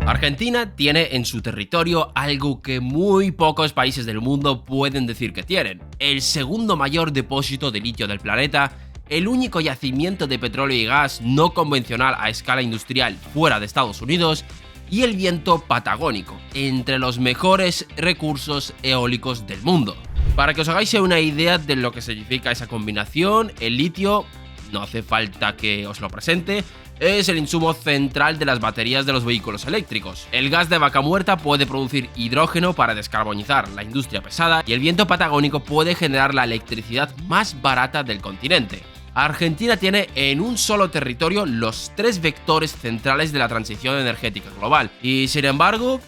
Argentina tiene en su territorio algo que muy pocos países del mundo pueden decir que tienen: el segundo mayor depósito de litio del planeta, el único yacimiento de petróleo y gas no convencional a escala industrial fuera de Estados Unidos y el viento patagónico, entre los mejores recursos eólicos del mundo. Para que os hagáis una idea de lo que significa esa combinación, el litio, no hace falta que os lo presente, es el insumo central de las baterías de los vehículos eléctricos. El gas de vaca muerta puede producir hidrógeno para descarbonizar la industria pesada y el viento patagónico puede generar la electricidad más barata del continente. Argentina tiene en un solo territorio los tres vectores centrales de la transición energética global y, sin embargo,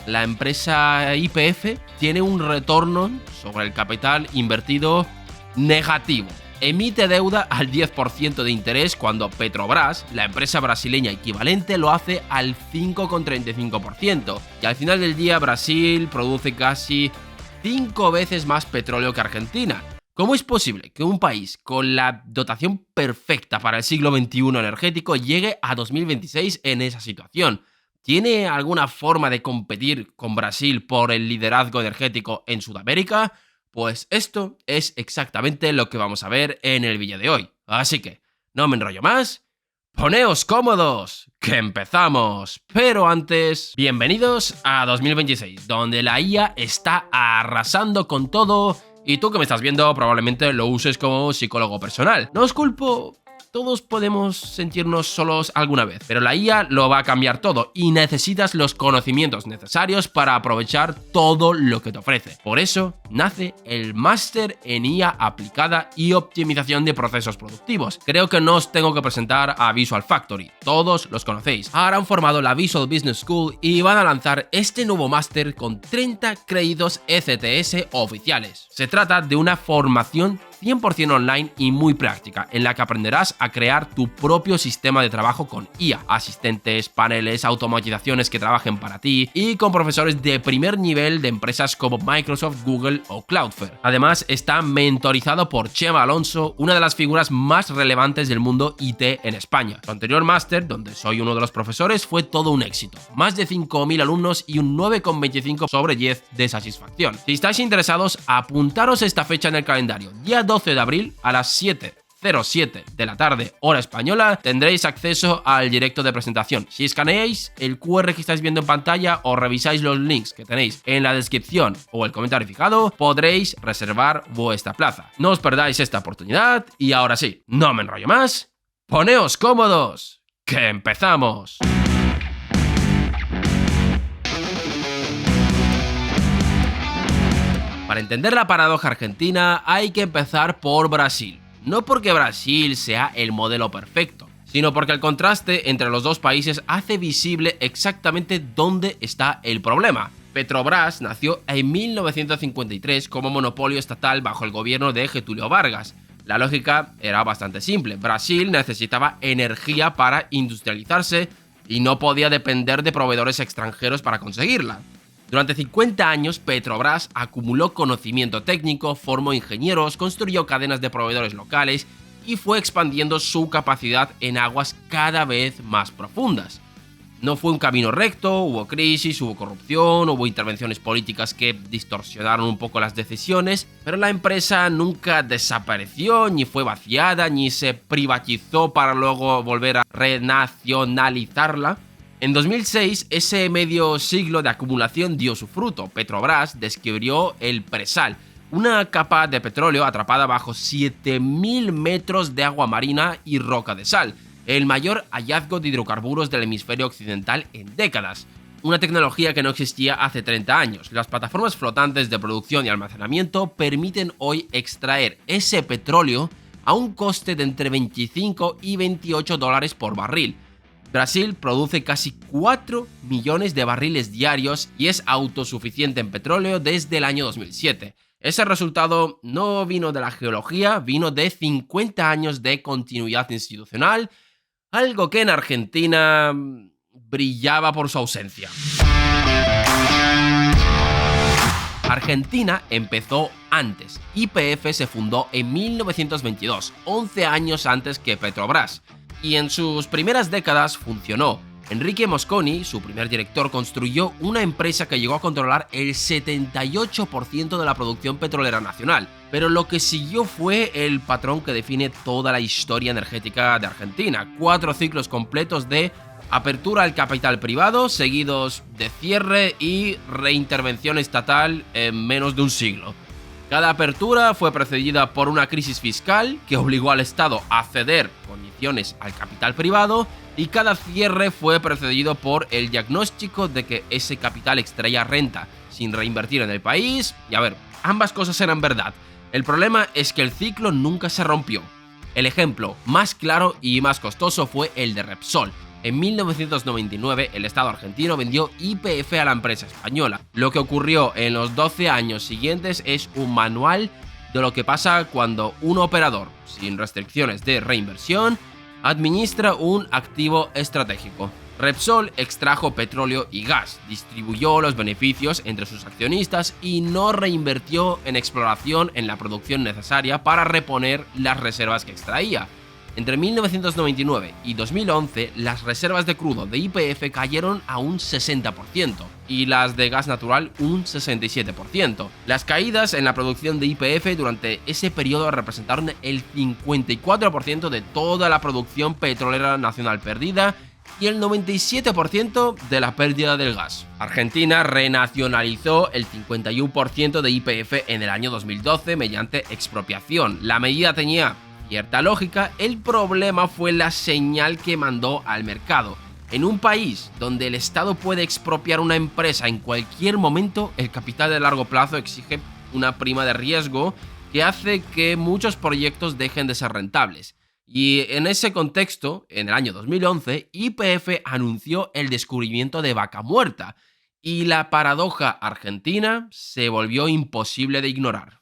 la empresa YPF tiene un retorno sobre el capital invertido negativo. Emite deuda al 10% de interés cuando Petrobras, la empresa brasileña equivalente, lo hace al 5,35%. Y al final del día Brasil produce casi 5 veces más petróleo que Argentina. ¿Cómo es posible que un país con la dotación perfecta para el siglo XXI energético llegue a 2026 en esa situación? ¿Tiene alguna forma de competir con Brasil por el liderazgo energético en Sudamérica? Pues esto es exactamente lo que vamos a ver en el vídeo de hoy. Así que, no me enrollo más, ¡poneos cómodos! ¡Que empezamos! Pero antes, bienvenidos a 2026, donde la IA está arrasando con todo y tú que me estás viendo probablemente lo uses como psicólogo personal. No os culpo. Todos podemos sentirnos solos alguna vez, pero la IA lo va a cambiar todo y necesitas los conocimientos necesarios para aprovechar todo lo que te ofrece. Por eso nace el Máster en IA aplicada y optimización de procesos productivos. Creo que no os tengo que presentar a Visual Factory, todos los conocéis. Ahora han formado la Visual Business School y van a lanzar este nuevo máster con 30 créditos ECTS oficiales. Se trata de una formación 100% online y muy práctica, en la que aprenderás a crear tu propio sistema de trabajo con IA, asistentes, paneles, automatizaciones que trabajen para ti y con profesores de primer nivel de empresas como Microsoft, Google o Cloudflare. Además, está mentorizado por Chema Alonso, una de las figuras más relevantes del mundo IT en España. Su anterior máster, donde soy uno de los profesores, fue todo un éxito. Más de 5.000 alumnos y un 9,25 sobre 10 de satisfacción. Si estáis interesados, apuntaros esta fecha en el calendario. Día 12 de abril a las 7:07 de la tarde, hora española, tendréis acceso al directo de presentación. Si escaneáis el QR que estáis viendo en pantalla o revisáis los links que tenéis en la descripción o el comentario fijado, podréis reservar vuestra plaza. No os perdáis esta oportunidad y ahora sí, no me enrollo más, poneos cómodos, que empezamos. Para entender la paradoja argentina hay que empezar por Brasil. No porque Brasil sea el modelo perfecto, sino porque el contraste entre los dos países hace visible exactamente dónde está el problema. Petrobras nació en 1953 como monopolio estatal bajo el gobierno de Getúlio Vargas. La lógica era bastante simple. Brasil necesitaba energía para industrializarse y no podía depender de proveedores extranjeros para conseguirla. Durante 50 años, Petrobras acumuló conocimiento técnico, formó ingenieros, construyó cadenas de proveedores locales y fue expandiendo su capacidad en aguas cada vez más profundas. No fue un camino recto, hubo crisis, hubo corrupción, hubo intervenciones políticas que distorsionaron un poco las decisiones, pero la empresa nunca desapareció, ni fue vaciada, ni se privatizó para luego volver a renacionalizarla. En 2006, ese medio siglo de acumulación dio su fruto. Petrobras descubrió el presal, una capa de petróleo atrapada bajo 7.000 metros de agua marina y roca de sal, el mayor hallazgo de hidrocarburos del hemisferio occidental en décadas. Una tecnología que no existía hace 30 años. Las plataformas flotantes de producción y almacenamiento permiten hoy extraer ese petróleo a un coste de entre 25 y 28 dólares por barril. Brasil produce casi 4 millones de barriles diarios y es autosuficiente en petróleo desde el año 2007. Ese resultado no vino de la geología, vino de 50 años de continuidad institucional, algo que en Argentina brillaba por su ausencia. Argentina empezó antes. YPF se fundó en 1922, 11 años antes que Petrobras, y en sus primeras décadas funcionó. Enrique Mosconi, su primer director, construyó una empresa que llegó a controlar el 78% de la producción petrolera nacional, pero lo que siguió fue el patrón que define toda la historia energética de Argentina: 4 ciclos completos de apertura al capital privado, seguidos de cierre y reintervención estatal en menos de un siglo. Cada apertura fue precedida por una crisis fiscal que obligó al Estado a ceder condiciones al capital privado, y cada cierre fue precedido por el diagnóstico de que ese capital extraía renta sin reinvertir en el país. Y a ver, ambas cosas eran verdad. El problema es que el ciclo nunca se rompió. El ejemplo más claro y más costoso fue el de Repsol. En 1999, el Estado argentino vendió YPF a la empresa española. Lo que ocurrió en los 12 años siguientes es un manual de lo que pasa cuando un operador, sin restricciones de reinversión, administra un activo estratégico. Repsol extrajo petróleo y gas, distribuyó los beneficios entre sus accionistas y no reinvirtió en exploración en la producción necesaria para reponer las reservas que extraía. Entre 1999 y 2011, las reservas de crudo de YPF cayeron a un 60% y las de gas natural un 67%. Las caídas en la producción de YPF durante ese periodo representaron el 54% de toda la producción petrolera nacional perdida y el 97% de la pérdida del gas. Argentina renacionalizó el 51% de YPF en el año 2012 mediante expropiación. La medida tenía cierta lógica. El problema fue la señal que mandó al mercado. En un país donde el Estado puede expropiar una empresa en cualquier momento, el capital de largo plazo exige una prima de riesgo que hace que muchos proyectos dejen de ser rentables. Y en ese contexto, en el año 2011, YPF anunció el descubrimiento de Vaca Muerta, y la paradoja argentina se volvió imposible de ignorar.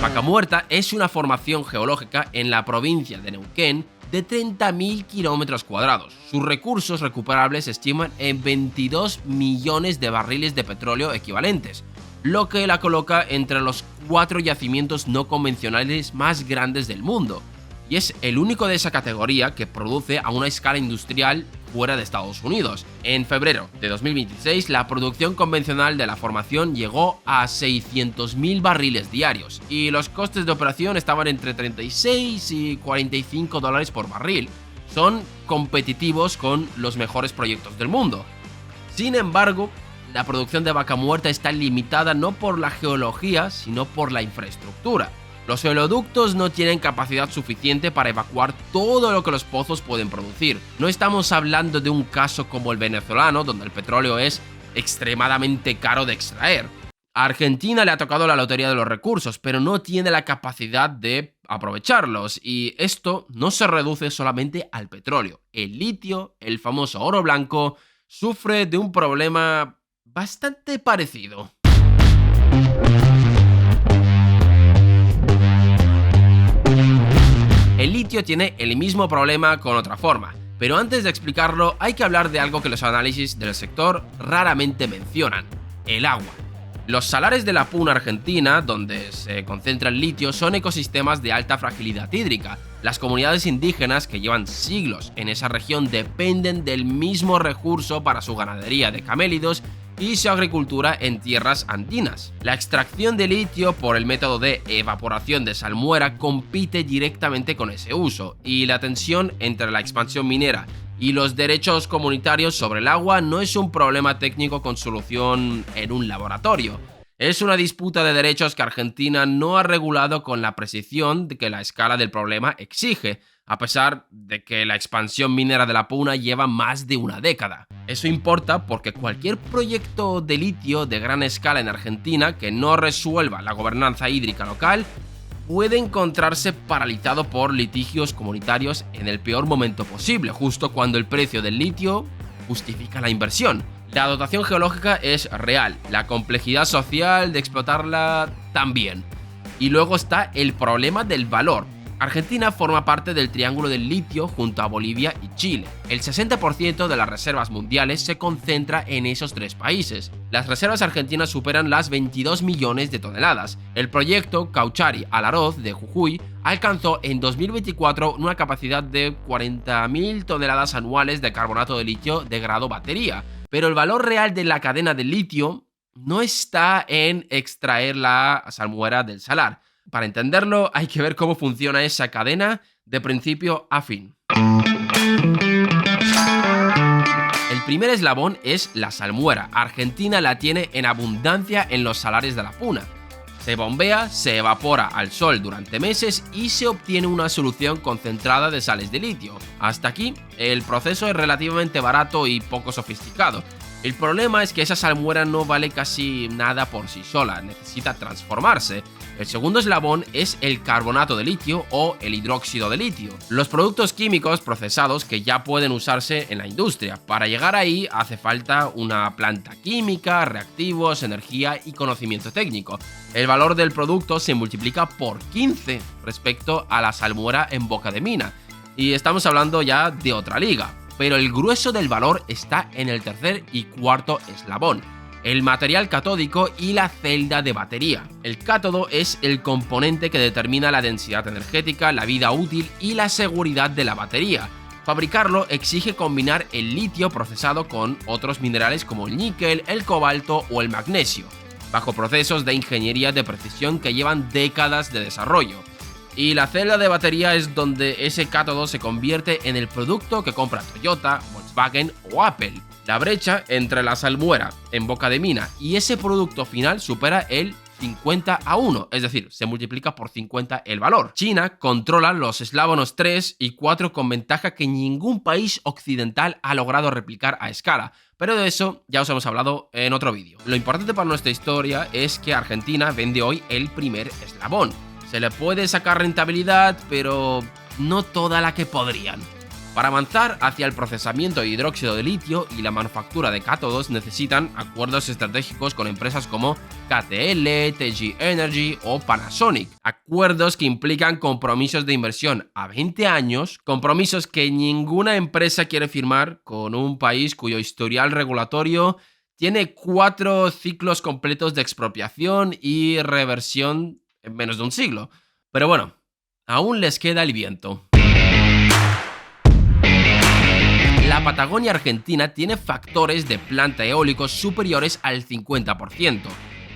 Vaca Muerta es una formación geológica en la provincia de Neuquén de 30.000 kilómetros cuadrados. Sus recursos recuperables se estiman en 22 millones de barriles de petróleo equivalentes, lo que la coloca entre los 4 yacimientos no convencionales más grandes del mundo, y es el único de esa categoría que produce a una escala industrial fuera de Estados Unidos. En febrero de 2026, la producción convencional de la formación llegó a 600.000 barriles diarios, y los costes de operación estaban entre 36 y 45 dólares por barril. Son competitivos con los mejores proyectos del mundo. Sin embargo, la producción de Vaca Muerta está limitada no por la geología, sino por la infraestructura. Los oleoductos no tienen capacidad suficiente para evacuar todo lo que los pozos pueden producir. No estamos hablando de un caso como el venezolano, donde el petróleo es extremadamente caro de extraer. A Argentina le ha tocado la lotería de los recursos, pero no tiene la capacidad de aprovecharlos, y esto no se reduce solamente al petróleo. El litio, el famoso oro blanco, sufre de un problema bastante parecido. El litio tiene el mismo problema con otra forma, pero antes de explicarlo hay que hablar de algo que los análisis del sector raramente mencionan: el agua. Los salares de la Puna argentina, donde se concentra el litio, son ecosistemas de alta fragilidad hídrica. Las comunidades indígenas que llevan siglos en esa región dependen del mismo recurso para su ganadería de camélidos y su agricultura en tierras andinas. La extracción de litio por el método de evaporación de salmuera compite directamente con ese uso, y la tensión entre la expansión minera y los derechos comunitarios sobre el agua no es un problema técnico con solución en un laboratorio. Es una disputa de derechos que Argentina no ha regulado con la precisión que la escala del problema exige, a pesar de que la expansión minera de la Puna lleva más de una década. Eso importa porque cualquier proyecto de litio de gran escala en Argentina que no resuelva la gobernanza hídrica local puede encontrarse paralizado por litigios comunitarios en el peor momento posible, justo cuando el precio del litio justifica la inversión. La dotación geológica es real, la complejidad social de explotarla también. Y luego está el problema del valor. Argentina forma parte del Triángulo del Litio junto a Bolivia y Chile. El 60% de las reservas mundiales se concentra en esos tres países. Las reservas argentinas superan las 22 millones de toneladas. El proyecto Cauchari-Alaroz de Jujuy alcanzó en 2024 una capacidad de 40.000 toneladas anuales de carbonato de litio de grado batería. Pero el valor real de la cadena del litio no está en extraer la salmuera del salar. Para entenderlo, hay que ver cómo funciona esa cadena de principio a fin. El primer eslabón es la salmuera. Argentina la tiene en abundancia en los salares de la Puna. Se bombea, se evapora al sol durante meses y se obtiene una solución concentrada de sales de litio. Hasta aquí, el proceso es relativamente barato y poco sofisticado. El problema es que esa salmuera no vale casi nada por sí sola, necesita transformarse. El segundo eslabón es el carbonato de litio o el hidróxido de litio, los productos químicos procesados que ya pueden usarse en la industria. Para llegar ahí hace falta una planta química, reactivos, energía y conocimiento técnico. El valor del producto se multiplica por 15 respecto a la salmuera en boca de mina, y estamos hablando ya de otra liga. Pero el grueso del valor está en el tercer y cuarto eslabón, el material catódico y la celda de batería. El cátodo es el componente que determina la densidad energética, la vida útil y la seguridad de la batería. Fabricarlo exige combinar el litio procesado con otros minerales como el níquel, el cobalto o el magnesio, bajo procesos de ingeniería de precisión que llevan décadas de desarrollo. Y la celda de batería es donde ese cátodo se convierte en el producto que compra Toyota, Volkswagen o Apple. La brecha entre la salmuera en boca de mina y ese producto final supera el 50-1, es decir, se multiplica por 50 el valor. China controla los eslabones 3 y 4 con ventaja que ningún país occidental ha logrado replicar a escala, pero de eso ya os hemos hablado en otro vídeo. Lo importante para nuestra historia es que Argentina vende hoy el primer eslabón. Se le puede sacar rentabilidad, pero no toda la que podrían. Para avanzar hacia el procesamiento de hidróxido de litio y la manufactura de cátodos necesitan acuerdos estratégicos con empresas como KTL, TG Energy o Panasonic. Acuerdos que implican compromisos de inversión a 20 años, compromisos que ninguna empresa quiere firmar con un país cuyo historial regulatorio tiene 4 ciclos completos de expropiación y reversión en menos de un siglo. Pero bueno, aún les queda el viento. La Patagonia Argentina tiene factores de planta eólicos superiores al 50%,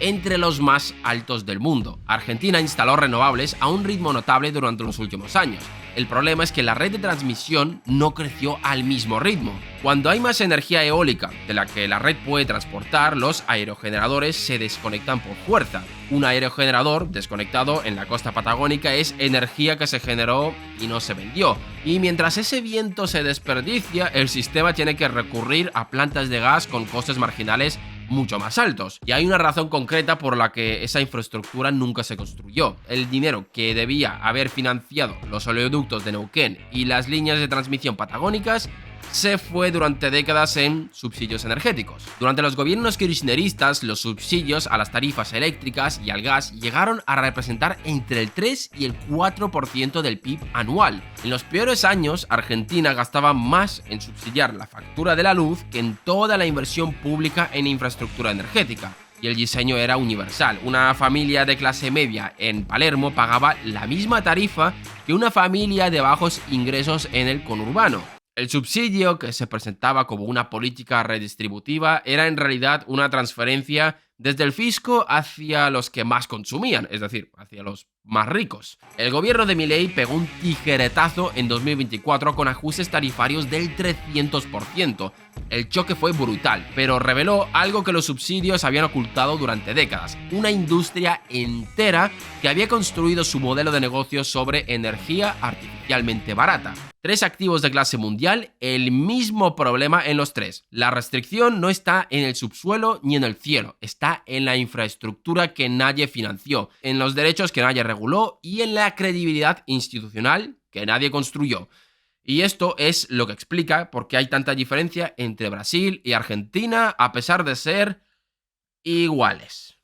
entre los más altos del mundo. Argentina instaló renovables a un ritmo notable durante los últimos años. El problema es que la red de transmisión no creció al mismo ritmo. Cuando hay más energía eólica de la que la red puede transportar, los aerogeneradores se desconectan por fuerza. Un aerogenerador desconectado en la costa patagónica es energía que se generó y no se vendió. Y mientras ese viento se desperdicia, el sistema tiene que recurrir a plantas de gas con costes marginales mucho más altos. Y hay una razón concreta por la que esa infraestructura nunca se construyó. El dinero que debía haber financiado los oleoductos de Neuquén y las líneas de transmisión patagónicas se fue durante décadas en subsidios energéticos. Durante los gobiernos kirchneristas, los subsidios a las tarifas eléctricas y al gas llegaron a representar entre el 3 y el 4% del PIB anual. En los peores años, Argentina gastaba más en subsidiar la factura de la luz que en toda la inversión pública en infraestructura energética. Y el diseño era universal. Una familia de clase media en Palermo pagaba la misma tarifa que una familia de bajos ingresos en el conurbano. El subsidio, que se presentaba como una política redistributiva, era en realidad una transferencia desde el fisco hacia los que más consumían, es decir, hacia los más ricos. El gobierno de Milei pegó un tijeretazo en 2024 con ajustes tarifarios del 300%. El choque fue brutal, pero reveló algo que los subsidios habían ocultado durante décadas: una industria entera que había construido su modelo de negocio sobre energía artificialmente barata. 3 activos de clase mundial, el mismo problema en los 3. La restricción no está en el subsuelo ni en el cielo, está en la infraestructura que nadie financió, en los derechos que nadie reguló y en la credibilidad institucional que nadie construyó. Y esto es lo que explica por qué hay tanta diferencia entre Brasil y Argentina a pesar de ser iguales.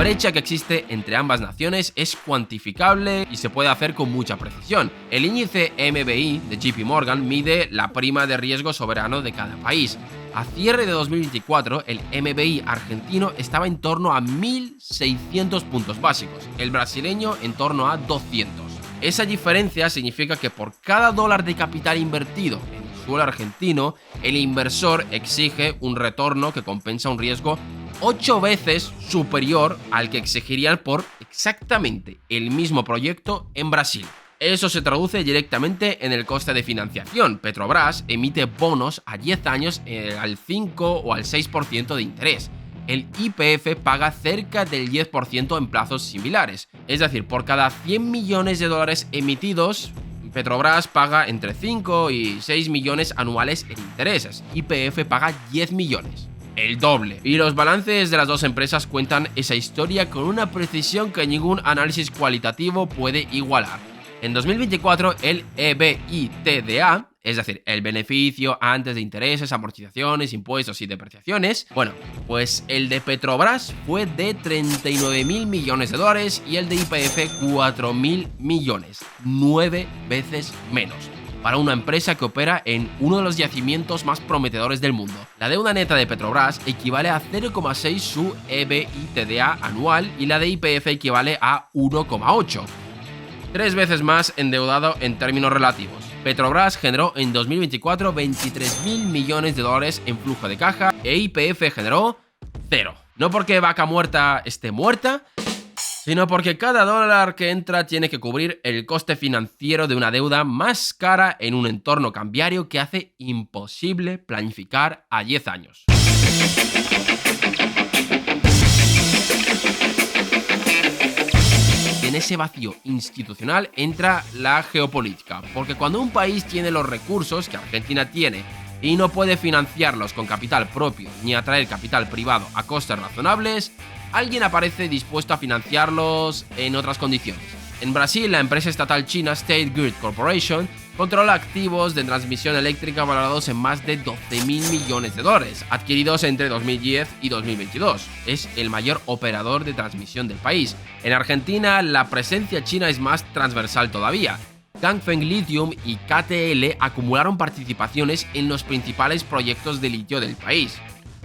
brecha que existe entre ambas naciones es cuantificable y se puede hacer con mucha precisión. El índice MBI de JP Morgan mide la prima de riesgo soberano de cada país. A cierre de 2024, el MBI argentino estaba en torno a 1.600 puntos básicos, el brasileño en torno a 200. Esa diferencia significa que por cada dólar de capital invertido en el suelo argentino, el inversor exige un retorno que compensa un riesgo 8 veces superior al que exigirían por exactamente el mismo proyecto en Brasil. Eso se traduce directamente en el coste de financiación. Petrobras emite bonos a 10 años al 5 o al 6% de interés. El YPF paga cerca del 10% en plazos similares. Es decir, por cada 100 millones de dólares emitidos, Petrobras paga entre 5 y 6 millones anuales en intereses. YPF paga 10 millones. El doble. Y los balances de las dos empresas cuentan esa historia con una precisión que ningún análisis cualitativo puede igualar. En 2024, el EBITDA, es decir, el beneficio antes de intereses, amortizaciones, impuestos y depreciaciones, pues el de Petrobras fue de 39.000 millones de dólares y el de YPF 4.000 millones, 9 veces menos, para una empresa que opera en uno de los yacimientos más prometedores del mundo. La deuda neta de Petrobras equivale a 0,6 su EBITDA anual y la de YPF equivale a 1,8. 3 veces más endeudado en términos relativos. Petrobras generó en 2024 23.000 millones de dólares en flujo de caja e YPF generó 0. No porque Vaca Muerta esté muerta, sino porque cada dólar que entra tiene que cubrir el coste financiero de una deuda más cara en un entorno cambiario que hace imposible planificar a 10 años. En ese vacío institucional entra la geopolítica, porque cuando un país tiene los recursos que Argentina tiene y no puede financiarlos con capital propio ni atraer capital privado a costes razonables, alguien aparece dispuesto a financiarlos en otras condiciones. En Brasil, la empresa estatal china State Grid Corporation controla activos de transmisión eléctrica valorados en más de 12.000 millones de dólares, adquiridos entre 2010 y 2022. Es el mayor operador de transmisión del país. En Argentina, la presencia china es más transversal todavía. Ganfeng Lithium y KTL acumularon participaciones en los principales proyectos de litio del país.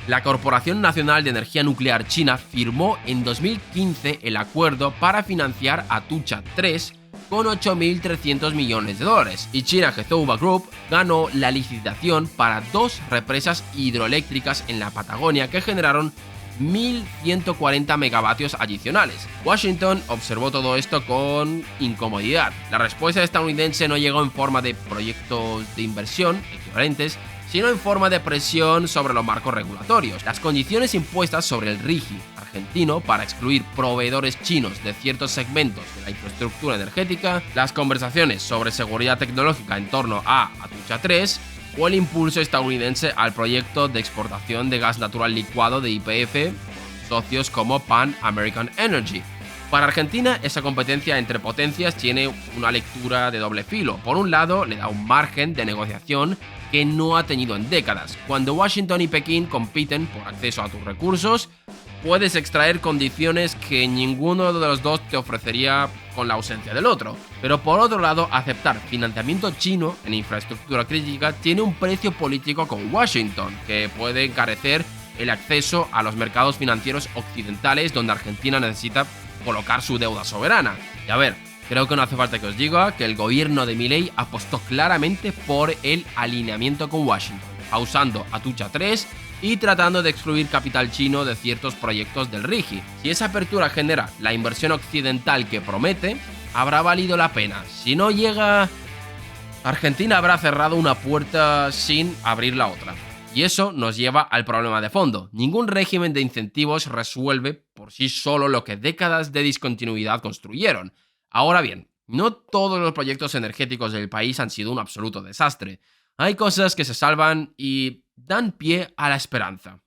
La Corporación Nacional de Energía Nuclear China firmó en 2015 el acuerdo para financiar Atucha 3 con 8.300 millones de dólares, y China Gezhouba Group ganó la licitación para 2 represas hidroeléctricas en la Patagonia que generaron 1.140 megavatios adicionales. Washington observó todo esto con incomodidad. La respuesta estadounidense no llegó en forma de proyectos de inversión equivalentes, sino en forma de presión sobre los marcos regulatorios. Las condiciones impuestas sobre el RIGI argentino para excluir proveedores chinos de ciertos segmentos de la infraestructura energética, las conversaciones sobre seguridad tecnológica en torno a Atucha 3 o el impulso estadounidense al proyecto de exportación de gas natural licuado de YPF, socios como Pan American Energy. Para Argentina, esa competencia entre potencias tiene una lectura de doble filo. Por un lado, le da un margen de negociación que no ha tenido en décadas. Cuando Washington y Pekín compiten por acceso a tus recursos, puedes extraer condiciones que ninguno de los dos te ofrecería con la ausencia del otro. Pero por otro lado, aceptar financiamiento chino en infraestructura crítica tiene un precio político con Washington, que puede encarecer el acceso a los mercados financieros occidentales donde Argentina necesita colocar su deuda soberana. Y a ver, creo que no hace falta que os diga que el gobierno de Milei apostó claramente por el alineamiento con Washington, pausando Atucha 3 y tratando de excluir capital chino de ciertos proyectos del RIGI. Si esa apertura genera la inversión occidental que promete, habrá valido la pena. Si no llega, Argentina habrá cerrado una puerta sin abrir la otra. Y eso nos lleva al problema de fondo. Ningún régimen de incentivos resuelve por sí solo lo que décadas de discontinuidad construyeron. Ahora bien, no todos los proyectos energéticos del país han sido un absoluto desastre. Hay cosas que se salvan y dan pie a la esperanza.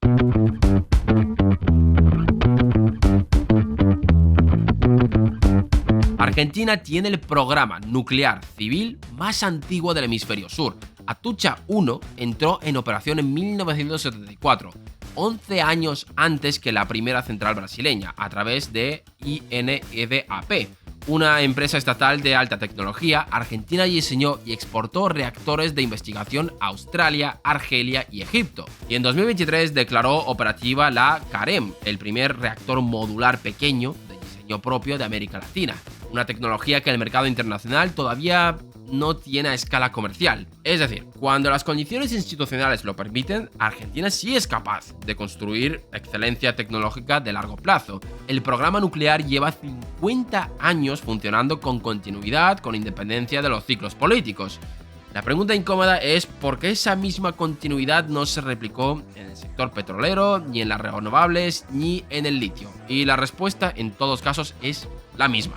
Argentina tiene el programa nuclear civil más antiguo del hemisferio sur. Atucha 1 entró en operación en 1974, 11 años antes que la primera central brasileña, a través de INEDAP, una empresa estatal de alta tecnología. Argentina diseñó y exportó reactores de investigación a Australia, Argelia y Egipto. Y en 2023 declaró operativa la CAREM, el primer reactor modular pequeño de diseño propio de América Latina, una tecnología que el mercado internacional todavía no tiene a escala comercial. Es decir, cuando las condiciones institucionales lo permiten, Argentina sí es capaz de construir excelencia tecnológica de largo plazo. El programa nuclear lleva 50 años funcionando con continuidad, con independencia de los ciclos políticos. La pregunta incómoda es por qué esa misma continuidad no se replicó en el sector petrolero, ni en las renovables, ni en el litio. Y la respuesta en todos casos es la misma.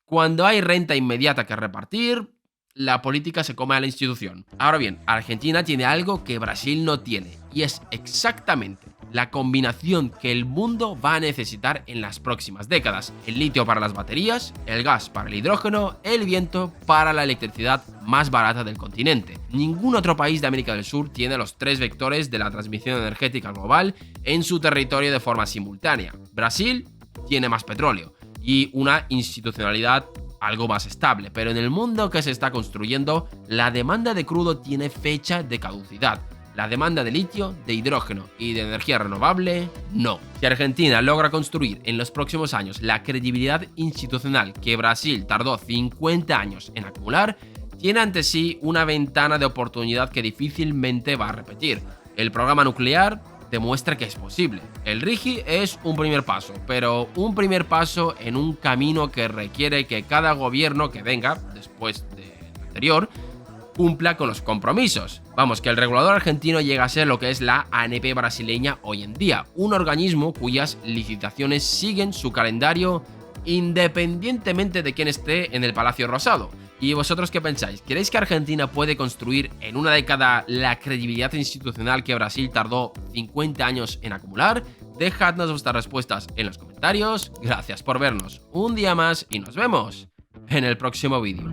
Cuando hay renta inmediata que repartir, la política se come a la institución. Ahora bien, Argentina tiene algo que Brasil no tiene, y es exactamente la combinación que el mundo va a necesitar en las próximas décadas: el litio para las baterías, el gas para el hidrógeno, el viento para la electricidad más barata del continente. Ningún otro país de América del Sur tiene los 3 vectores de la transmisión energética global en su territorio de forma simultánea. Brasil tiene más petróleo y una institucionalidad algo más estable, pero en el mundo que se está construyendo, la demanda de crudo tiene fecha de caducidad. La demanda de litio, de hidrógeno y de energía renovable, no. Si Argentina logra construir en los próximos años la credibilidad institucional que Brasil tardó 50 años en acumular, tiene ante sí una ventana de oportunidad que difícilmente va a repetir. El programa nuclear demuestra que es posible. El RIGI es un primer paso, pero un primer paso en un camino que requiere que cada gobierno que venga después del anterior cumpla con los compromisos. Vamos, que el regulador argentino llega a ser lo que es la ANP brasileña hoy en día, un organismo cuyas licitaciones siguen su calendario independientemente de quién esté en el Palacio Rosado. ¿Y vosotros qué pensáis? ¿Creéis que Argentina puede construir en una década la credibilidad institucional que Brasil tardó 50 años en acumular? Dejadnos vuestras respuestas en los comentarios. Gracias por vernos un día más y nos vemos en el próximo vídeo.